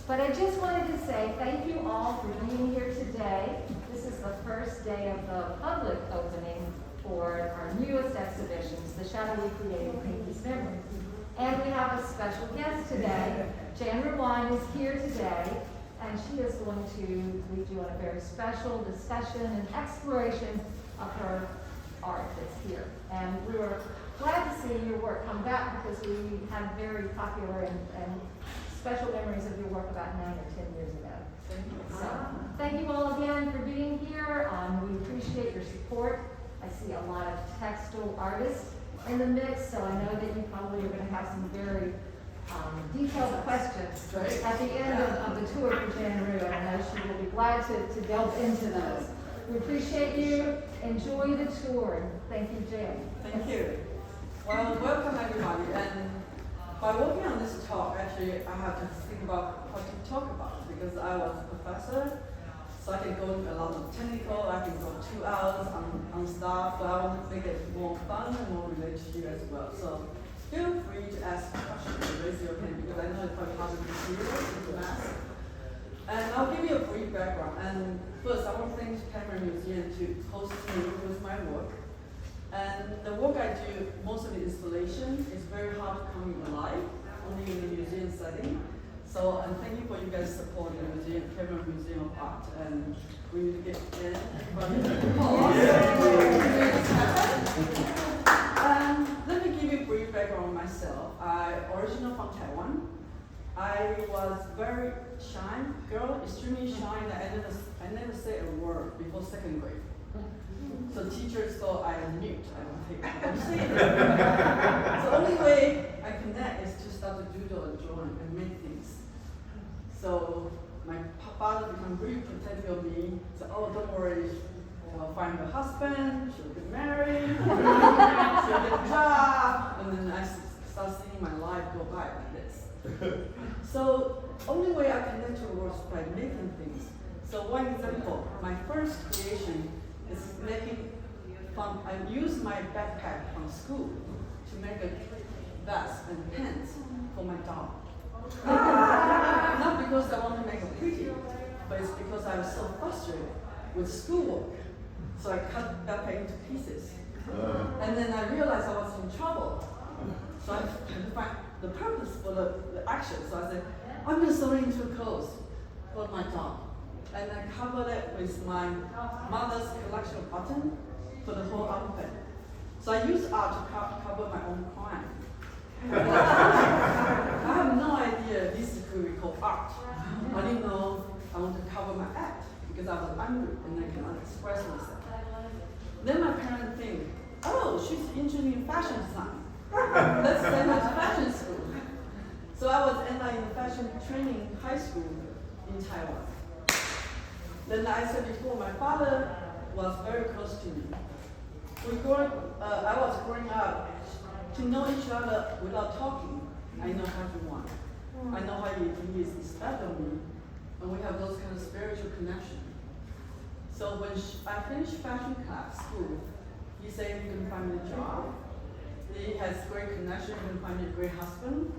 But I just wanted to say thank you all for being here today. This is the first day of the public opening for our newest exhibitions, the Shadowy Creative Pinky's Memories. And we have a special guest today. Jan Rewine is here today, and she is going to lead you on a very special discussion and exploration of her art that's here. And we were glad to see your work come back because we had very popular and special memories of your work about 9 or 10 years ago. So, thank you all again for being here. We appreciate your support. I see a lot of textile artists in the mix, so I know that you probably are going to have some very detailed questions at the end of the tour for Jan Rue, and I know she will be glad to delve into those. We appreciate you. Enjoy the tour. Thank you, Jan. Thank you. Well, welcome everybody. And by working on this talk, actually, I have to think about what to talk about because I was a professor, so I can go a lot of technical. I can go 2 hours on stuff, but I want to make it more fun and more related to you as well. So feel free to ask questions, raise your hand because I know it's quite hard to be serious with math. And I'll give you a brief background. And first, I want to thank Taiwan Museum to host me with my work. And the work I do, most of the installation, is very hard to come alive, only in the museum setting. So and thank you for you guys supporting the museum, Taiwan Museum of Art. And we need to get in. Let me give you a brief background on myself. I'm originally from Taiwan. I was very shy girl, extremely shy, and I never say a word before 2nd grade. So teachers thought I am mute. I don't say it. So the only way I connect is to start to doodle and draw and make things. So my father became really protective of me. So, oh, don't worry, I'll find a husband, she'll get married, she'll get a job, and then I start seeing my life go by like this. So only way I connect to the world is by making things. So one example, my first creation is making I use my backpack from school to make a vest and pants for my dog. Not because I want to make it pretty, but it's because I was so frustrated with schoolwork. So I cut that into pieces. And then I realized I was in trouble. So I had to find the purpose for the action. So I said, I'm going to sew it into clothes for my dog. And I covered it with my mother's collection of cotton for the whole outfit. So I used art to cover my own crime. I have no idea this could be called art. I didn't know I want to cover my act because I was angry and I cannot express myself. Then my parents think, oh, she's interested in fashion design. Let's send her to fashion school. So I was ended in fashion training high school in Taiwan. Then I said before, my father was very close to me. I was growing up to know each other without talking. I know how he wants. I know how he is respect of me, and we have those kind of spiritual connection. So when I finished fashion class school, he said he can find me a job. He has great connection, he can find me a great husband.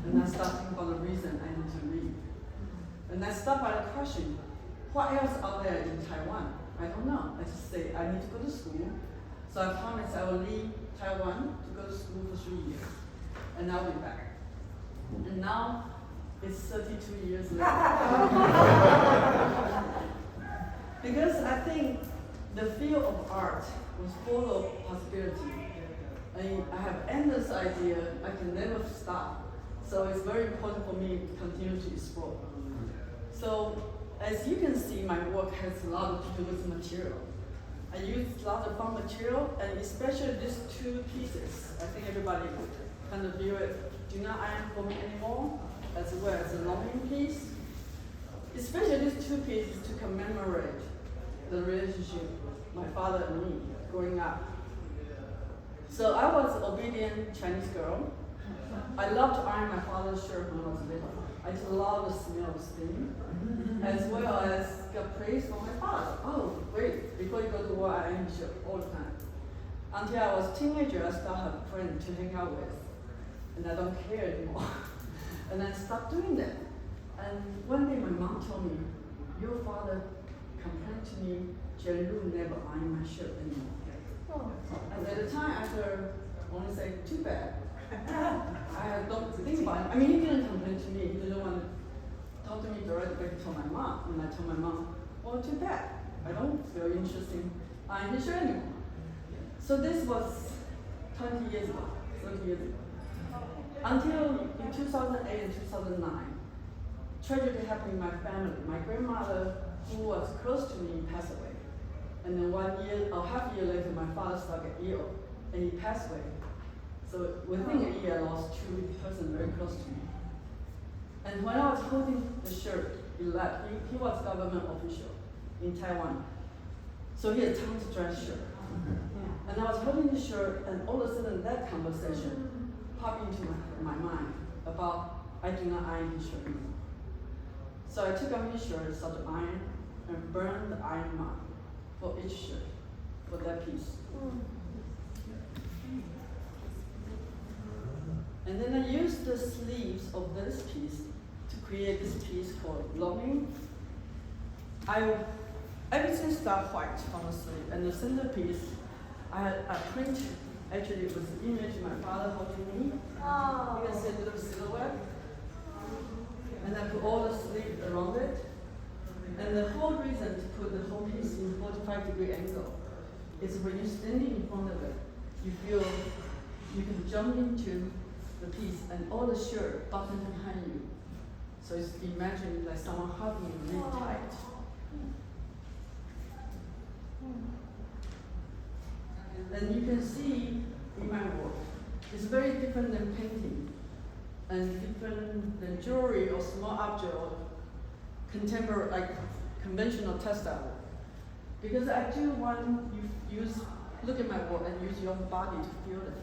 And I started thinking about the reason I need to leave. And I stopped by the question, what else out there in Taiwan? I don't know. I just say I need to go to school. So I promised I will leave Taiwan to go to school for 3 years. And I'll be back. And now it's 32 years later. Because I think the field of art was full of possibility. I have endless idea. I can never stop. So it's very important for me to continue to explore. So as you can see, my work has a lot to do with material. I use a lot of fun material, and especially these 2 pieces. I think everybody kind of view it. Do not iron for me anymore, as well as a longing piece. Especially these 2 pieces to commemorate the relationship my father and me growing up. So I was an obedient Chinese girl. I loved to iron my father's shirt when I was little. I just love the smell of steam, as well as got praise from my father. Oh, great, before you go to work, I iron shirt all the time. Until I was a teenager, I started having a friend to hang out with, and I don't care anymore. And I stopped doing that. And one day my mom told me, your father complained to me, Jen never iron my shirt anymore. And at the time, after I want to say, too bad. I don't think about it. I mean, he didn't complain to me. He didn't want to talk to me directly, but he told my mom. And I told my mom, well, too bad. I don't feel interested in ironing his shirt anymore. So this was 20 years ago, 30 years ago. Until in 2008 and 2009, tragedy happened in my family. My grandmother, who was close to me, passed away. And then 1 year or half a year later, my father started get ill, and he passed away. So within a year, I lost two persons very close to me. And when I was holding the shirt, he left. He was government official in Taiwan. So he had time to dress shirt. And I was holding the shirt, and all of a sudden that conversation popped into my mind about I do not iron his shirt anymore. So I took out his shirt, started to iron, and burned the iron mark for each shirt, for that piece. And then I used the sleeves of this piece to create this piece called Loving. Everything started white from the sleeve, and the centerpiece, I print, actually it was the image of my father holding me. Oh. You can see a little silhouette. And I put all the sleeves around it. And the whole reason to put the whole piece in 45-degree angle is when you're standing in front of it, you feel you can jump into the piece and all the shirt buttoned behind you. So it's imagine like someone hugging you really tight. And you can see in my work, it's very different than painting and different than jewelry or small object or contemporary, like conventional textile work. Because I do want you look at my work and use your body to feel it.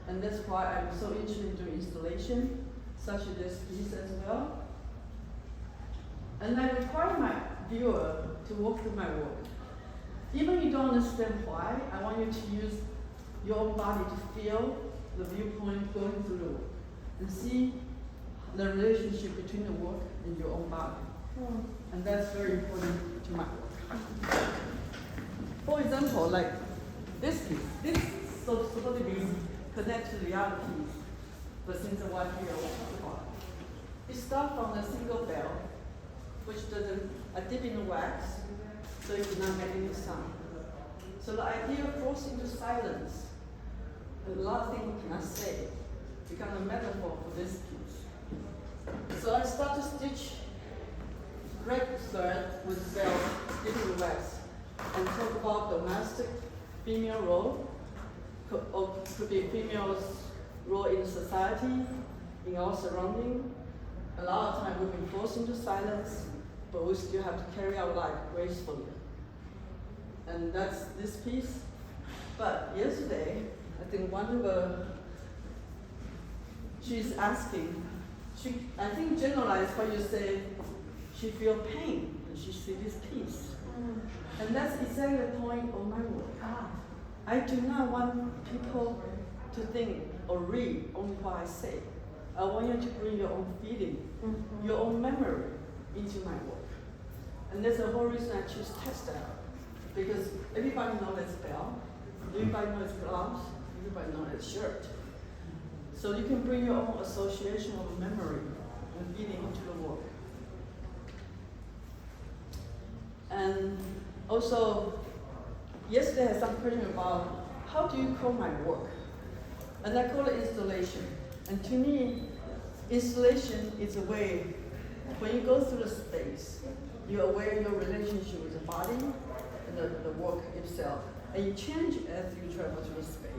And that's why I'm so interested in doing installation, such as this piece as well. And I require my viewer to walk through my work. Even if you don't understand why, I want you to use your own body to feel the viewpoint going through the work and see the relationship between the work and your own body. And that's very important to my work. For example, like this piece, this is supposed to be connected to the other piece, but since a while here, we'll talk about it. It starts from a single bell, which doesn't, I dip in the wax, so it does not make any sound. So the idea falls into silence. A lot of things we cannot say become a metaphor for this piece. So I start to stitch red thread with bell, dipping the wax, and talk about domestic female role, or could be female's role in society, in our surrounding. A lot of times we've been forced into silence, but we still have to carry our life gracefully. And that's this piece. But yesterday, I think one of the, she's asking, I think generalized what you say, she feel pain when she see this piece. And that's exactly the point of my work. I do not want people to think or read only what I say. I want you to bring your own feeling, your own memory into my work. And that's the whole reason I choose textile. Because everybody knows it's bell, everybody knows it's gloves, everybody knows it's shirt. So you can bring your own association of memory and feeling into the work. And also, yesterday I had some question about how do you call my work? And I call it installation. And to me, installation is a way, when you go through the space, you're aware of your relationship with the body and the work itself. And you change as you travel through the space.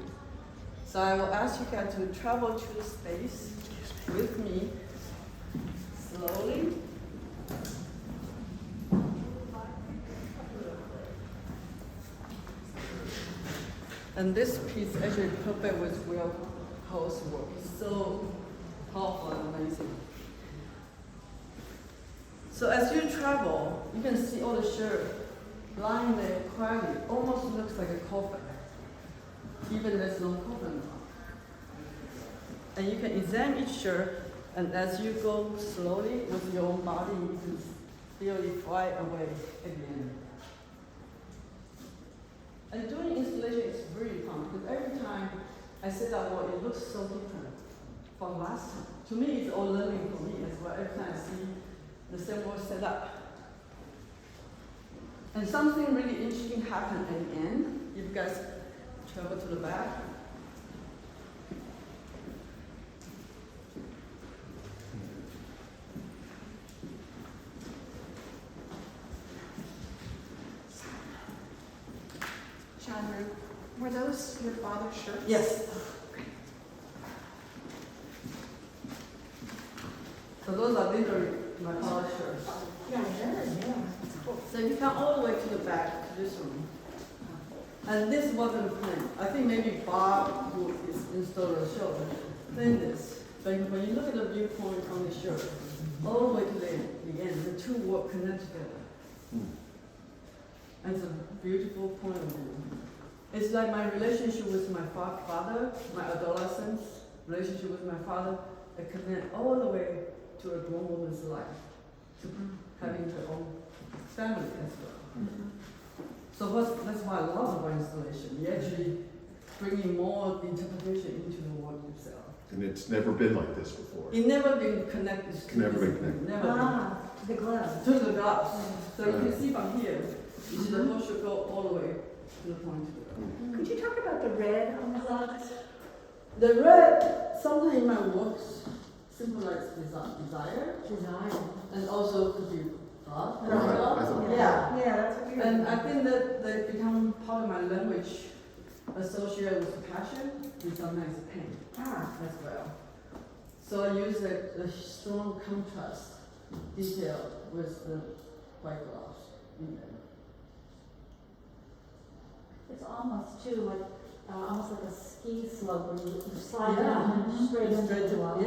So I will ask you guys to travel through the space with me, slowly. And this piece actually perfect with real housework. It's so powerful and amazing. So as you travel, you can see all the shirt lying there quietly. Almost looks like a coffin, even there's no coffin. And you can examine each shirt And as you go slowly with your own body, you can feel it fly away again. And doing installation is really fun because every time I sit down, well, it looks so different from last time. To me, it's all learning for me as well. Every time I see the same work set up. And something really interesting happened at the end. If you guys travel to the back. Chandra, were those your father's shirts? Yes. So those are literally my father's shirts. Yeah, yeah. That's cool. So if you come all the way to the back, to this room. And this wasn't planned. I think maybe Bob, who is installed the show, planned this. But when you look at the viewpoint on the shirt, all the way to the end, the two work connect together. And it's a beautiful point of view. It's like my relationship with my father, my adolescence, relationship with my father, that connect all the way to a grown woman's life, to having her own family as well. So that's why I love about installation. You actually bringing more interpretation into the work itself. And it's never been like this before. It never been connected. It's never been connected. Never To the glove. been. To the gloves. So you can see from here, you see the whole should go all the way to the point. Could you talk about the red on the gloves? The red, sometimes in my works, symbolize desire, and also could be love. Right. I thought- Yeah. Yeah, that's what you're. And I think that they become part of my language associated with passion and sometimes pain as well. So I use a strong contrast detail with the white gloves in there. It's almost too like almost like a ski slope where you slide Yeah. down and straight into Straight the to- water.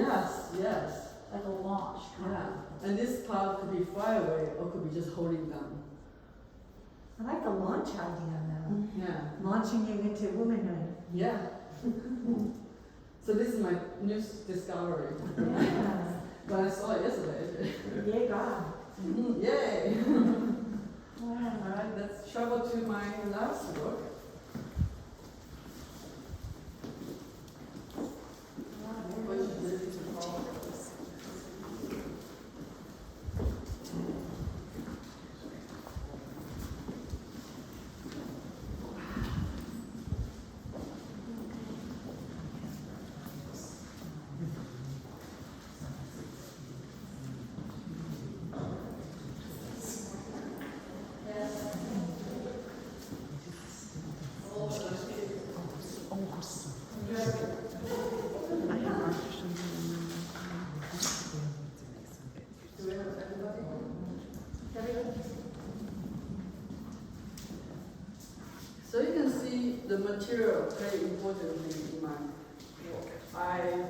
Yes. Like a launch. Yeah. And this part could be fly away or could be just holding down. I like the launch idea though. Yeah. Launching you into womanhood. Yeah. So this is my new discovery. Yeah. But I saw it yesterday. Yeah, God. Yay! Wow. Alright, let's travel to my last book. Which is called So you can see the material very importantly in my work. I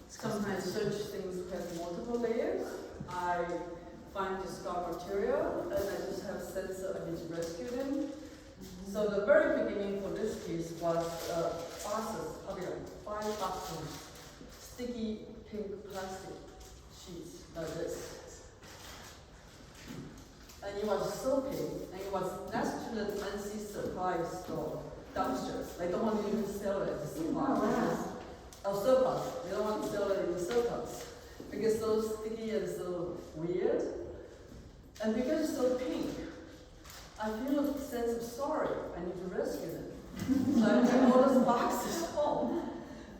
sometimes search things that have multiple layers. I find discard material and I just have sensor and just rescue them. So the very beginning for this piece was boxes, probably like 5 boxes, sticky pink plastic sheets like this. And it was so big, and it was next to the NC supply store dumpsters. They don't want to even sell it as supply. Oh, surplus. They don't want to sell it in the surplus because it's so sticky and so weird. And because it's so pink, I feel a sense of sorry. I need to rescue them. So I bring all those boxes home.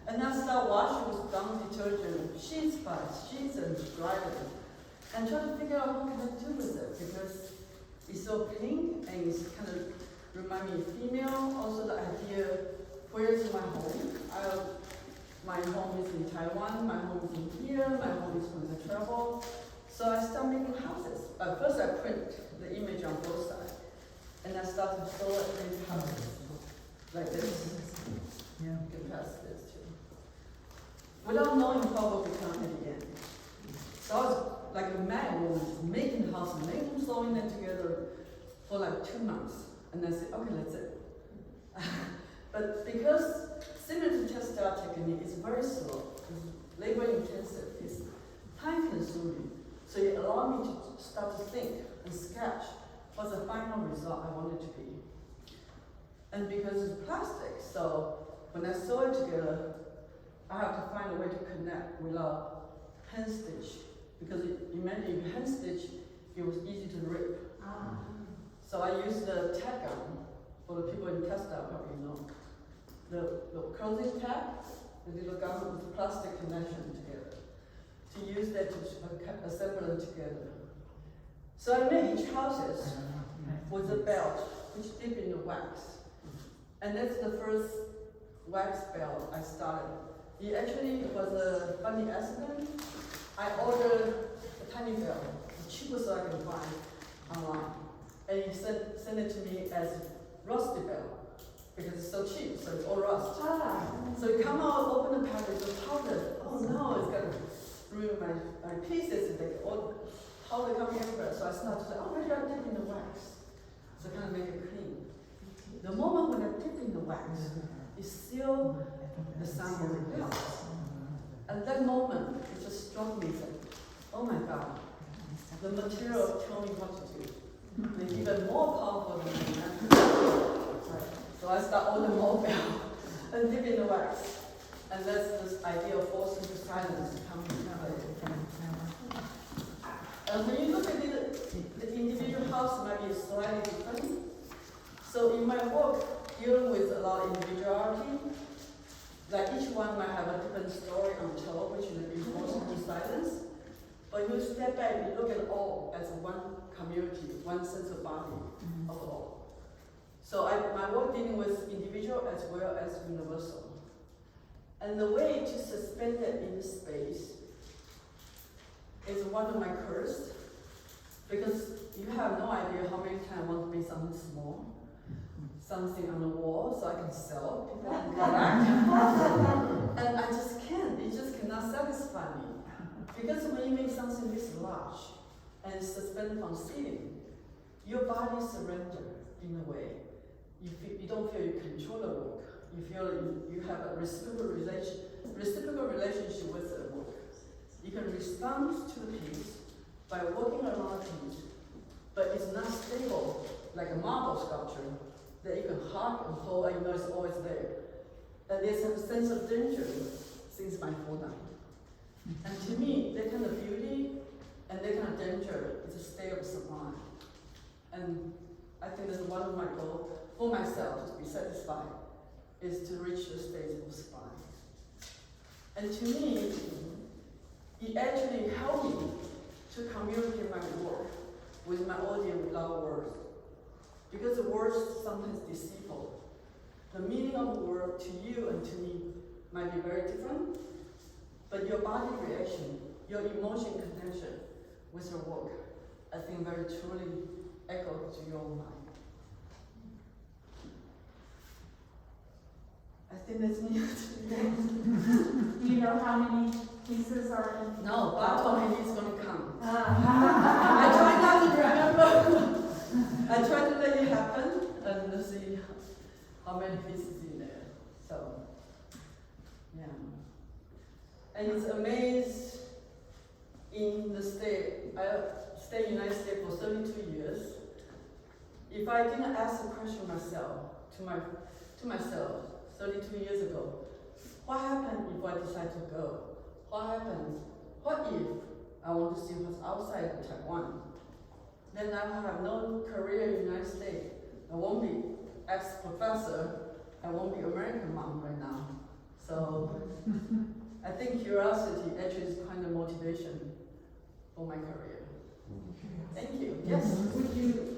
And I start washing with Dawn detergent, sheets by sheets, and dry them. And try to figure out what can I do with it because it's so pink and it's kind of remind me of female. Also the idea, where is my home? My home is in Taiwan, my home is in here, my home is when I travel. So I start making houses. First I print the image on both sides. And I start to sew it into houses. Like this. Yeah. You can pass this too. Without knowing what will become at the end. So I was like a mad woman, making the house, making sewing them together for like 2 months. And I said, okay, that's it. But because similar to textile technique, it's very slow, it's labor intensive, it's allowed me to start to think and sketch what's the final result I want it to be. And because it's plastic, so when I sew it together, I have to find a way to connect without hand stitch. Because imagine if you hand stitch, it was easy to rip. So I use the tag gun. For the people in textile probably know. The closing tag, the little gun with plastic connection together. To use that to assemble them together. So I made each houses with a belt, which dip in the wax. And that's the first wax belt I started. It actually was a funny accident. I ordered a tiny belt, the cheapest I can find online. And he sent it to me as rusty belt, because it's so cheap, so it's all rust. So you come out, open the package, the powder, oh no, it's gonna ruin my pieces, all powder coming everywhere. So I started to say, oh, maybe I'll dip in the wax. So kind of make it clean. The moment when I dip in the wax, it's still the sound of the belt. At that moment, it just struck me that, oh my God, the material told me what to do. It's even more powerful than the natural. So I start ordering more belt and dip in the wax. And that's this idea of forcing to silence coming together. And when you look at it, the individual house might be slightly different. So in my work, dealing with a lot of individuality, like each one might have a different story untold, which will be forced into silence. But you step back, you look at all as one community, one sense of body of all. So my work dealing with individual as well as universal. And the way to suspend it in space is one of my curses, because you have no idea how many times I want to make something small, something on the wall so I can sell people and I just can't, it just cannot satisfy me. Because when you make something this large and suspended from ceiling, your body surrenders in a way. You don't feel you control the work. You feel you have a reciprocal relationship with the work. You can respond to the piece by working around the piece, but it's not stable like a marble sculpture that you can hug and hold and you know it's always there. And there's a sense of danger since my fall down. And to me, that kind of beauty and that kind of danger is a state of sublime. And I think that's one of my goals for myself, to be satisfied, is to reach the state of sublime. And to me, it actually helped me to communicate my work with my audience without words. Because the words sometimes deceitful. The meaning of the word to you and to me might be very different, but your body reaction, your emotion connection with your work, I think very truly echoes to your mind. I think that's me. Do you know how many pieces are in? No, Bob told me he's going to come. I try not to remember. I try to let it happen and see how many pieces in there. So, yeah. And it's amazing in the state. I stayed in the United States for 32 years. If I didn't ask the question to myself 32 years ago, what happened if I decide to go? What happens? What if I want to see what's outside of Taiwan? Then I will have no career in the United States. I won't be ex-professor. I won't be American mom right now. So I think curiosity actually is kind of motivation for my career. Thank you. Yes? Would you,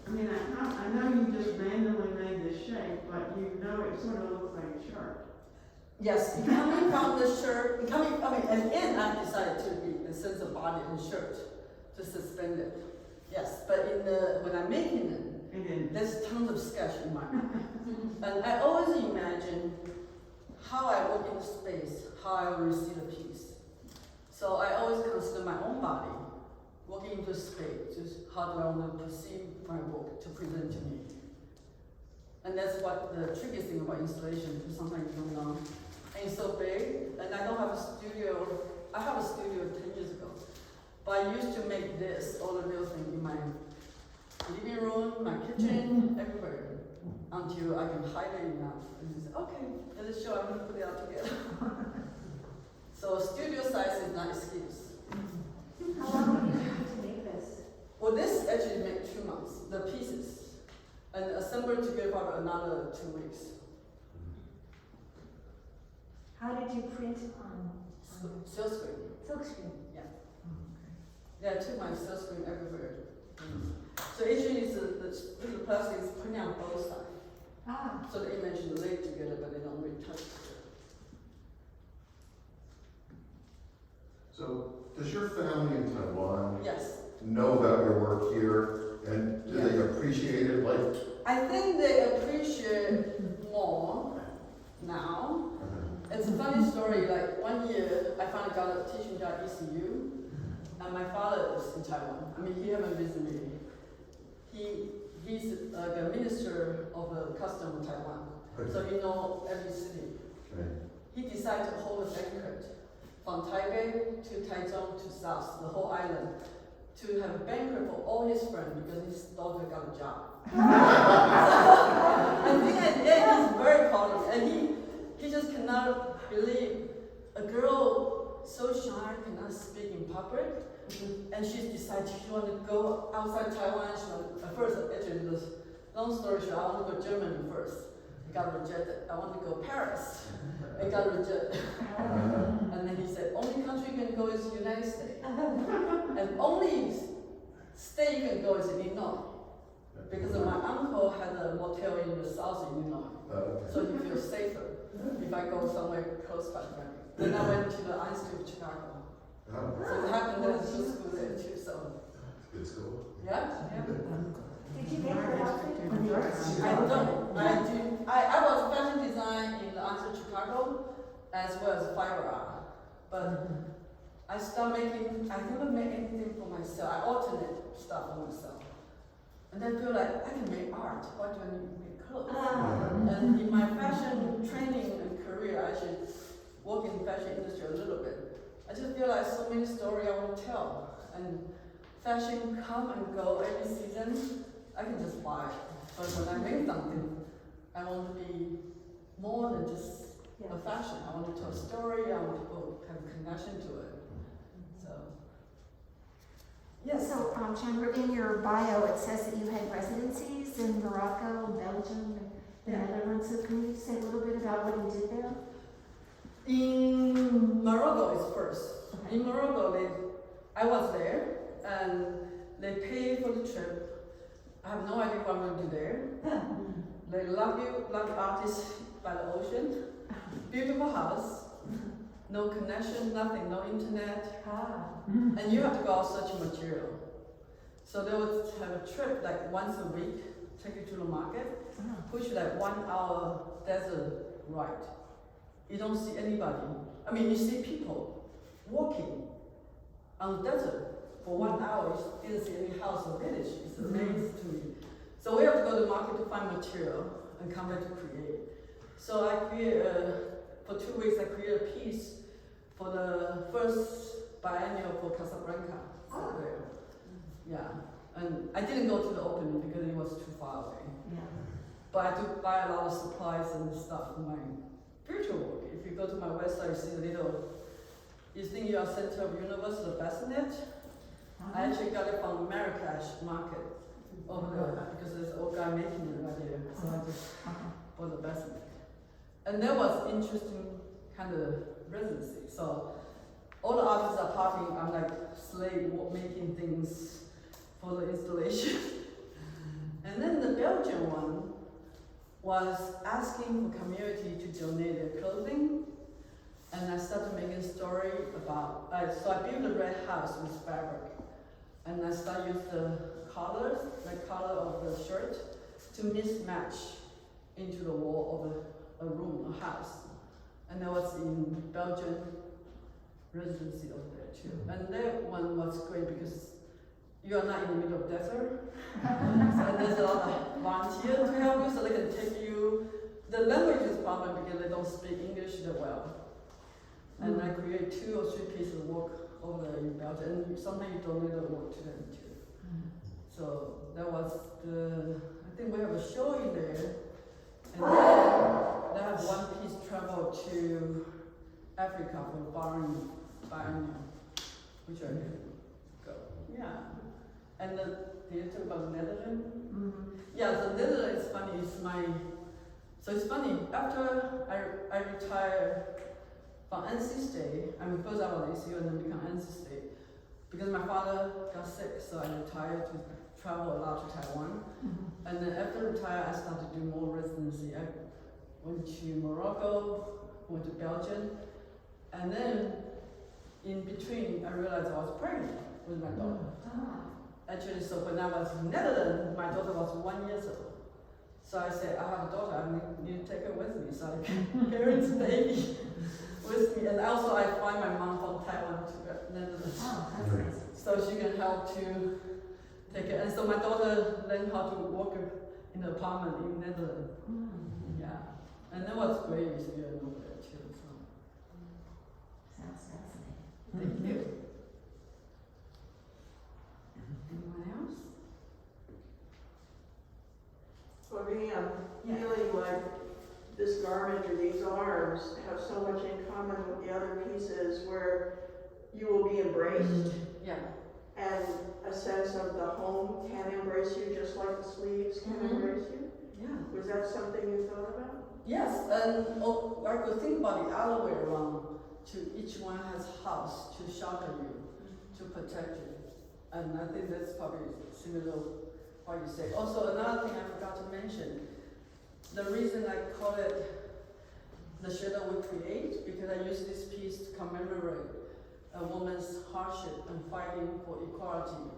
I mean, I know you just randomly made this shape, but you know it sort of looks like a shirt. Yes, coming from the shirt, and then I decided to be a sense of body and shirt to suspend it. Yes, but when I'm making it, there's tons of sketch in my mind. And I always imagine how I work in space, how I will receive a piece. So I always consider my own body working into space, just how do I want to perceive my work to present to me. And that's what the tricky thing about installation, because sometimes you don't know. And it's so big, and I don't have a studio. I have a studio 10 years ago, But I used to make this, all of those things in my living room, my kitchen, everywhere, until I can hide it enough. And he said, okay, let us show, I'm gonna put it all together. So studio size is not excuse. How long did you take to make this? Well, this actually made 2 months, the pieces. And assembled together for another 2 weeks. How did you print on Silk screen. silkscreen? Yeah, I took my silk screen everywhere. So actually, the plastic is printing on both sides. Ah, So the image is laid together, but they don't really touch together. So, does your family in Taiwan Yes. know about your work here, and do they appreciate it like? I think they appreciate more now. It's a funny story, like 1 year, I finally got a teaching job at ECU, and my father is in Taiwan. I mean, he haven't visited me. He's like a minister of the custom of Taiwan, so he knows every city. Okay. He decided to hold a banquet from Taipei to Taichung to South, the whole island, to have a banquet for all his friends because his daughter got a job. I think at the end he's very proud of it, and he just cannot believe a girl so shy cannot speak in public, and she's decided she want to go outside Taiwan. She want, at first, actually, this long story short, I want to go Germany first. I got rejected. I want to go Paris. I got rejected. And then he said, only country you can go is the United States. And only state you can go is Illinois. Because my uncle had a motel in the South Illinois. Okay. So he feels safer if I go somewhere close by. Then I went to the Institute of Chicago. Oh, So it happened that I was to school there too, so. good school. Yeah? did you make your outfit? I don't. I do. I was fashion design in the Institute of Chicago as well as fiber art. But I started making, I never made anything for myself. I alternate stuff for myself. And then feel like I can make art. Why do I need to make clothes? And in my fashion training and career, I should work in the fashion industry a little bit. I just feel like so many stories I want to tell. And fashion come and go every season. I can just buy it. But when I make something, I want to be more than just a fashion. I want to tell a story. I want people to have a connection to it. So, yes. So, Chandra, in your bio, it says that you had residencies in Morocco, Belgium, and the Netherlands. So can you say a little bit about what you did there? In Morocco is first. Okay. In Morocco, I was there, and they pay for the trip. I have no idea what I'm going to do there. They love you, love artists by the ocean. Beautiful house, no connection, nothing, no internet. And you have to go out searching material. So they would have a trip like once a week, take you to the market, push you like 1 hour desert ride. You don't see anybody. I mean, you see people walking on the desert for 1 hour. You didn't see any house or village. It's amazing to me. So we have to go to the market to find material and come back to create. So I created, for 2 weeks, I created a piece for the first biennial for Casablanca. There. Yeah, and I didn't go to the opening because it was too far away. But I do buy a lot of supplies and stuff for my future work. If you go to my website, you see a little, you think you are center of universe, the bassinet. I actually got it from Marrakesh market over there because there's an old guy making it right there. So I just bought the bassinet. And that was interesting kind of residency. So all the artists are partying, I'm like slave making things for the installation. And then the Belgian one was asking for community to donate their clothing. And I started making a story about, so I built a red house with fabric. And I started using the colors, the color of the shirt, to mismatch into the wall of a room, a house. And that was in Belgian residency over there too. And that one was great because you are not in the middle of desert. So there's a lot of volunteers to help you so they can take you. The language is problem because they don't speak English that well. And I create 2 or 3 pieces of work over there in Belgium, and sometimes you donate the work to them too. So that was I think we have a show in there, and then they have one piece travel to Africa for biennial, which I didn't go. Yeah. And did you talk about the Netherlands? Yeah, the Netherlands is funny. So it's funny, after I retired from NC State, first I was ECU and then become NC State, because my father got sick, so I retired to travel a lot to Taiwan. And then after retire, I started to do more residency. I went to Morocco, went to Belgium, and then in between, I realized I was pregnant with my daughter. Actually, so when I was in Netherlands, my daughter was 1 year old. So I said, I have a daughter, I need to take her with me, so I can carry this baby with me. And also I fly my mom from Taiwan to Netherlands. Oh, that's nice. So she can help to take it. And so my daughter learned how to work in an apartment in Netherlands. Yeah. And that was great experience over there too. So. Sounds fascinating. Thank you. Anyone else? For me, I'm feeling like this garment or these arms have so much in common with the other pieces where you will be embraced Yeah. and a sense of the home can embrace you just like the sleeves can embrace you. Yeah. Was that something you thought about? Yes, and I could think about the other way around. To each one has house to shelter you, to protect you, and I think that's probably similar to what you say. Also, another thing I forgot to mention, the reason I call it the shadow we create, because I use this piece to commemorate a woman's hardship and fighting for equality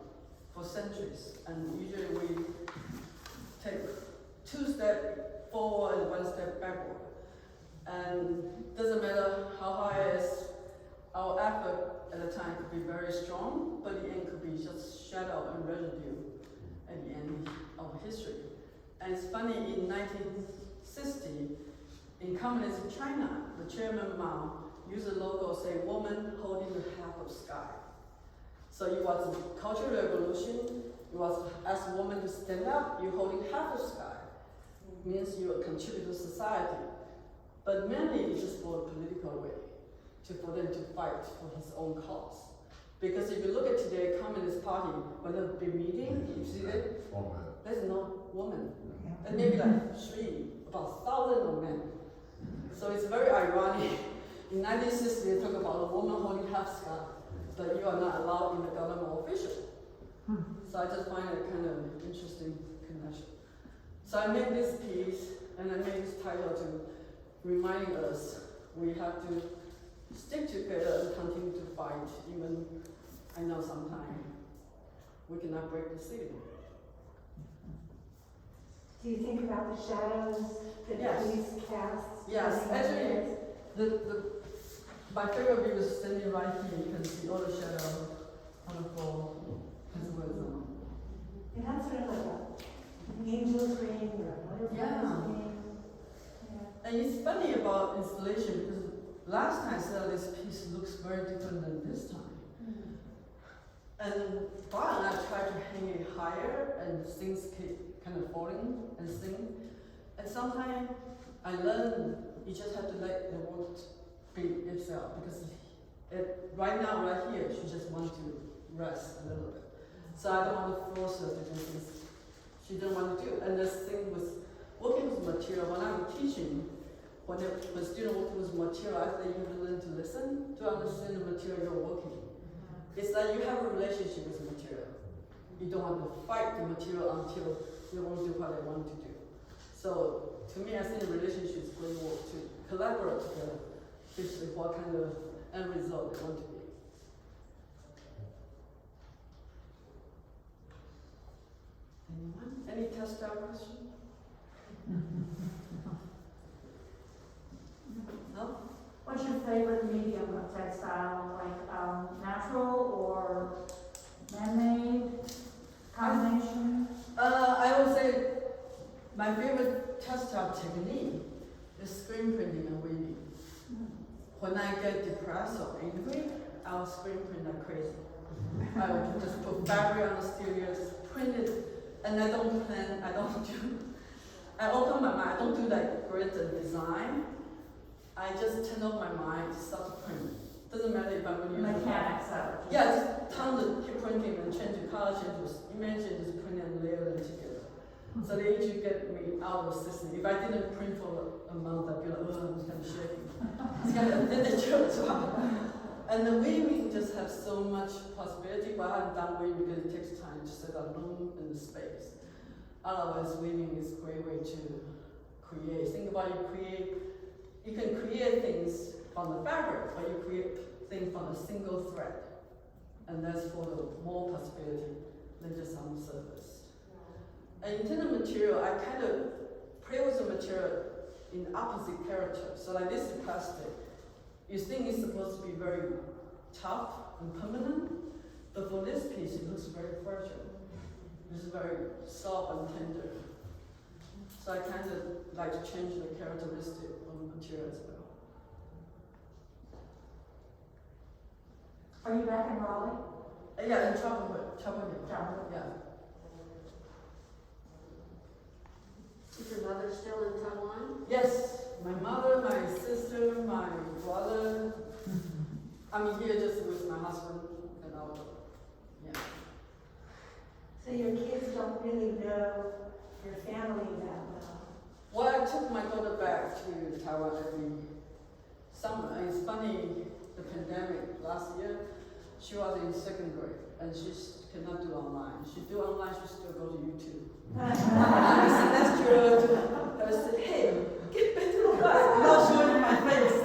for centuries, and usually we take 2 steps forward and 1 step backward. And doesn't matter how high it is, our effort at the time could be very strong, but the end could be just shadow and residue at the end of history. And it's funny, in 1960, in communist China, the chairman Mao used a logo say, woman holding the half of sky. So it was a cultural revolution, it was ask women to stand up, you're holding half of sky. It means you contribute to society. But mainly it's just for a political way, for them to fight for his own cause. Because if you look at today, Communist Party, when they're big meeting, you see that there's no woman. And maybe like about 1,000 of men. So it's very ironic. In 1960, they talk about a woman holding half sky, but you are not allowed in the government official. So I just find it kind of interesting connection. So I made this piece, and I made this title to reminding us we have to stick together and continue to fight, even I know sometimes we cannot break the city. Do you think about the shadows that Yes. the police cast? Yes, actually, my favorite view is standing right here. You can see all the shadow on the floor as well. It has sort of like an angel's ring or a butterfly's ring. And it's funny about installation because last time I said this piece looks very different than this time. And Bob and I tried to hang it higher and things keep kind of falling and sing. And sometimes I learned you just have to let the work be itself because right now, right here, she just wants to rest a little bit. So I don't want to force her to do things she didn't want to do. And this thing was working with material. When I'm teaching, when a student working with material, I think you have to learn to listen to understand the material you're working. It's like you have a relationship with the material. You don't want to fight the material until you want to do what they want to do. So to me, I think the relationship is really work to collaborate together, basically what kind of end result they want to be. Anyone? Any textile question? No? What's your favorite medium of textile, like natural or man-made combination? I would say my favorite textile technique is screen printing and weaving. When I get depressed or angry, I would screen print like crazy. I would just put fabric on the studio, just print it, and I don't plan, I don't do, I open my mind, I don't do like grid and design. I just turn off my mind, start to print. Doesn't matter if I'm going to use Mechanics of it. Yeah, just tons of keep printing and change the color, change the image, and just print and layer them together. So they usually get me out of the system. If I didn't print for a month, I'd be like, oh, I'm kind of shaking. It's kind of individual as well. And the weaving just has so much possibility, but I haven't done weaving because it takes time to set up room and the space. Otherwise, weaving is a great way to create. Think about you can create things from the fabric, but you create things from a single thread. And that's for the more possibility than just on the surface. And in terms of material, I kind of play with the material in opposite character. So like this is plastic. You think it's supposed to be very tough and permanent, but for this piece, it looks very fragile. It's very soft and tender. So I kind of like to change the characteristic of material as well. Are you back in Raleigh? Yeah, in Chapel. Yeah. Is your mother still in Taiwan? Yes, my mother, my sister, my brother. I'm here just with my husband and our daughter. Yeah. So your kids don't really know your family that well? Well, I took my daughter back to Taiwan every summer. And it's funny, the pandemic last year, she was in 2nd grade and she cannot do online. She do online, she still go to YouTube. I said, that's true. I said, hey, get back to the class. I'm not showing my face.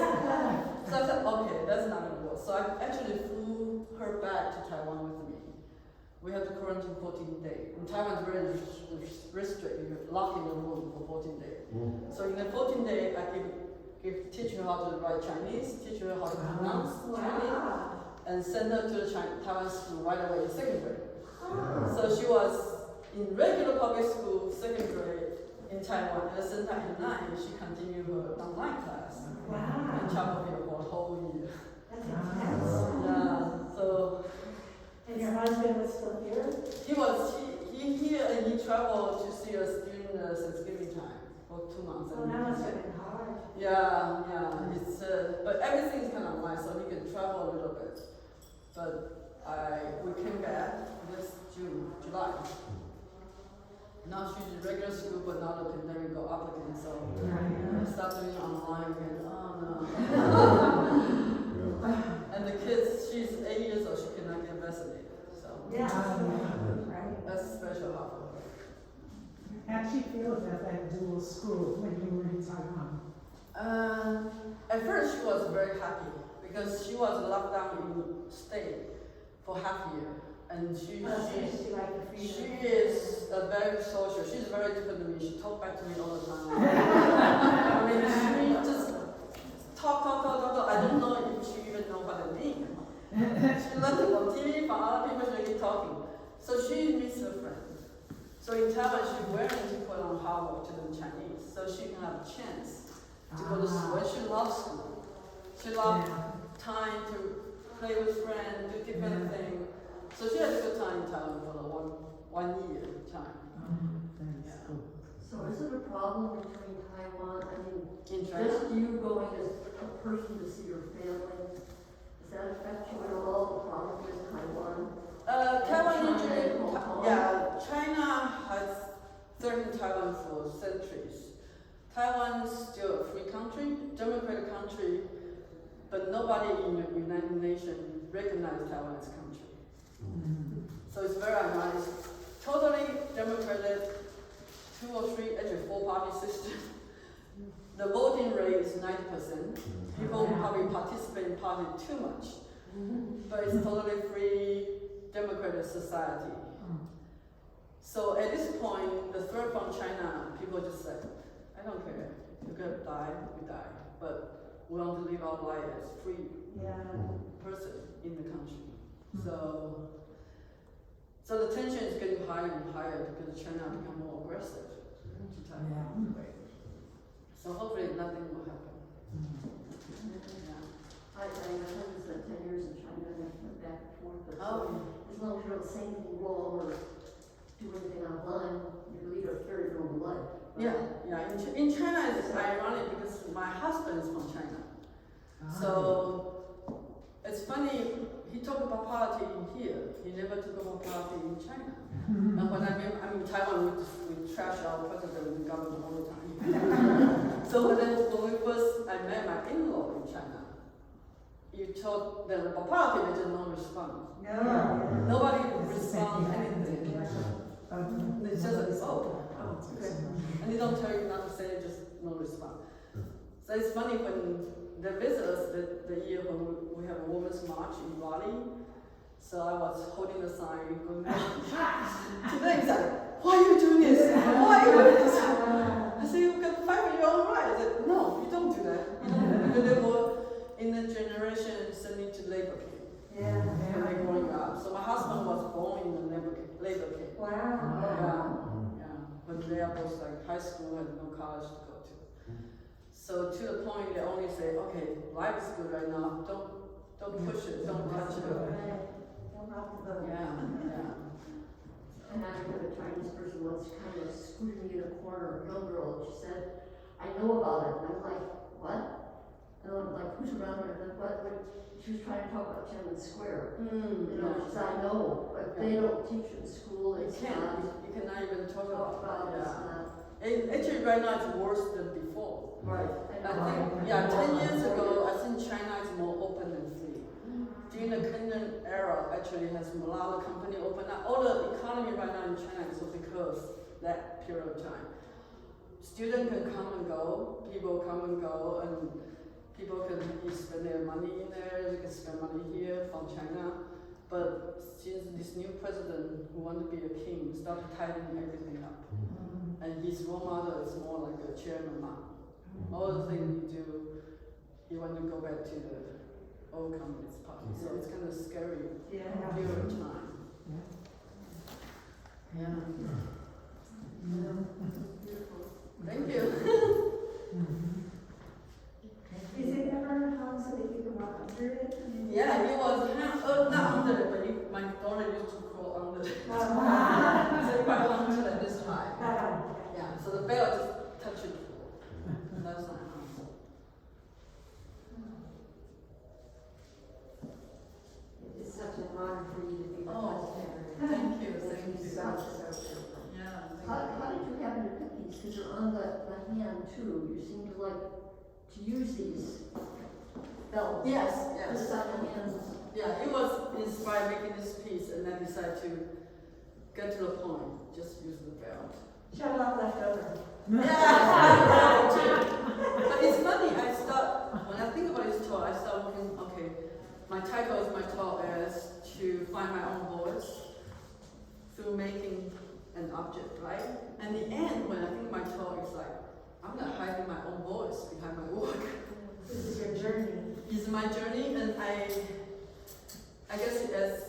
So I said, okay, that's not gonna work. So I actually flew her back to Taiwan with me. We had to quarantine 14 days. In Taiwan, it's very restricted. You're locked in the room for 14 days. So in the 14 days, I teach her how to write Chinese, teach her how to pronounce Chinese, and send her to the Taiwan school right away in 2nd grade. So she was in regular public school, 2nd grade in Taiwan. At the same time, in 9, she continued her online class in Chapel Hill for a whole year. That's intense. Yeah, so. And your husband was still here? He here and he traveled to see us during the Thanksgiving time for 2 months. Oh, that must have been hard. Yeah, it's but everything's kind of online, so he can travel a little bit. But we came back this July. Now she's in regular school, but now the pandemic go up again, so I start doing online again. Oh no. And the kids, she's 8 years old, she cannot get vaccinated, so Right. that's a special help for her. How'd she feel about that dual school when you were in Taiwan? At first she was very happy because she was locked down in state for half a year. And she is a very social. She's very different to me. She talks back to me all the time. I mean, she just talk. I don't know if she even knows what I mean. She learned it from TV, from other people, she keep talking. So she meets her friends. So in Taiwan, she's willing to put on hard work to learn Chinese, so she can have a chance to go to school. And she loves school. She loves time to play with friends, do different things. So she had a good time in Taiwan for the one year time. So is it a problem between Taiwan, I mean, In China? just you going as a person to see your family, does that affect you at all, the problem with Taiwan? Taiwan usually, China has threatened Taiwan for centuries. Taiwan is still a free country, democratic country, but nobody in the United Nations recognizes Taiwan as a country. So it's very ironic. Totally democratic, 2 or 3, actually 4-party system. The voting rate is 90%. People probably participate in party too much. But it's totally free, democratic society. So at this point, the threat from China, people just say, I don't care. You're gonna die, we die. But we want to live our life as free person in the country. So the tension is getting higher and higher because China become more aggressive to Taiwan. So hopefully nothing will happen. I my husband spent 10 years in China. China, and I went back and forth. But Oh. as long as you don't say anything wrong or do anything online, you lead a very normal life. Yeah. In China, it's ironic because my husband is from China. So it's funny, he talked about poverty here. He never talked about poverty in China. And when I'm in Taiwan, we trash our president and government all the time. So when I met my in-law in China, you told them about poverty, they just don't respond. No. Nobody responds anything. They just okay. And they don't tell you not to say, just no response. So it's funny when they visit us the year when we have a women's march in Bali. So I was holding the sign going, today he's like, why are you doing this? Why are you doing this? I said, you've got to fight for your own right. I said, no, you don't do that. You don't. Because they were in the generation sending to labor camp. Yeah. When they're growing up. So my husband was born in the labor camp. Wow. Yeah. But they are both like high school and no college to go to. So to the point they only say, okay, life is good right now. Don't push it. Don't touch it. Don't rock the boat. Yeah. And I remember a Chinese person once kind of screwed me in a corner, a young girl, and she said, I know about it. And I'm like, what? And I'm like, who's around her? And what? She was trying to talk about Tiananmen Square. You know, she said, I know, but they don't teach it in school. You It's can't. not You cannot even talk talked about about. it. It's Yeah. not. Actually, right now it's worse than before. Right. I think, 10 years ago, I think China is more open and free. During the Clinton era, actually has a lot of company open up. All the economy right now in China is because that period of time. Students can come and go, people come and go, and people can spend their money in there, they can spend money here from China. But since this new president who wants to be a king started tightening everything up. And his role model is more like a chairman Ma. All the things he do, he want to go back to the old Communist Party. So it's kind of scary Yeah. period of time. Yeah. Thank you. Is it ever hung so that you can walk under it? Yeah, it was not under it, but my daughter used to crawl under it. Wow. So quite under it this high. Uh, Yeah, so the bell just touched the floor. That's not harmful. It's such an honor for you to be the Oh, president. thank you, thank you. So, so. Yeah, How did you happen to pick these? Because they're on the hand too. You seem to like to use these belts. Yes, The yes. sun hands. Yeah, it was inspired making this piece and then decided to get to the point, just use the belt. shut off left over. Yeah, but it's funny, when I think about this talk, I start looking, okay, my title is my talk as to find my own voice through making an object, right? And the end, when I think my talk is like, I'm not hiding my own voice behind my work. This is your journey. It's my journey, and I guess as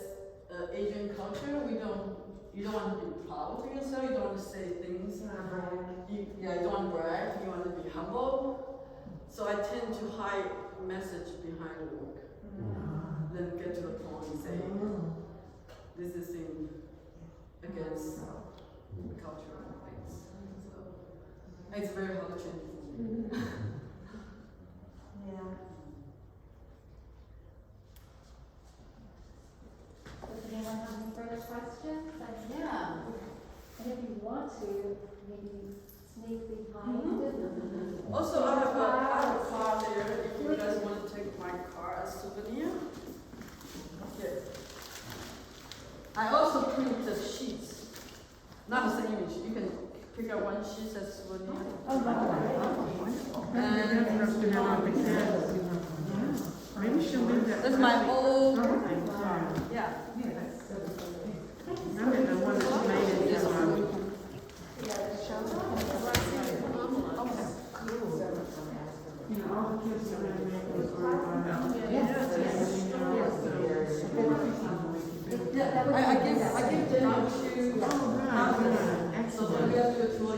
Asian culture, you don't want to be proud of yourself, you don't want to say things. It's not brag. You don't want to brag, you want to be humble. So I tend to hide message behind the work. Then get to the point and say, this is against the culture and things. So it's very hard to change. Yeah. Does anyone have any further questions? Yeah. And if you want to, maybe sneak behind it. Also, I have a car there. If you guys want to take my car as souvenir. Okay. I also print the sheets. Not the same image. You can pick out one sheet as souvenir. Maybe she'll leave that. That's my old. Yeah. Remember the one that she made in this one? You know, all the kids are gonna make those Yeah, I give them to. So when we have to do a tour,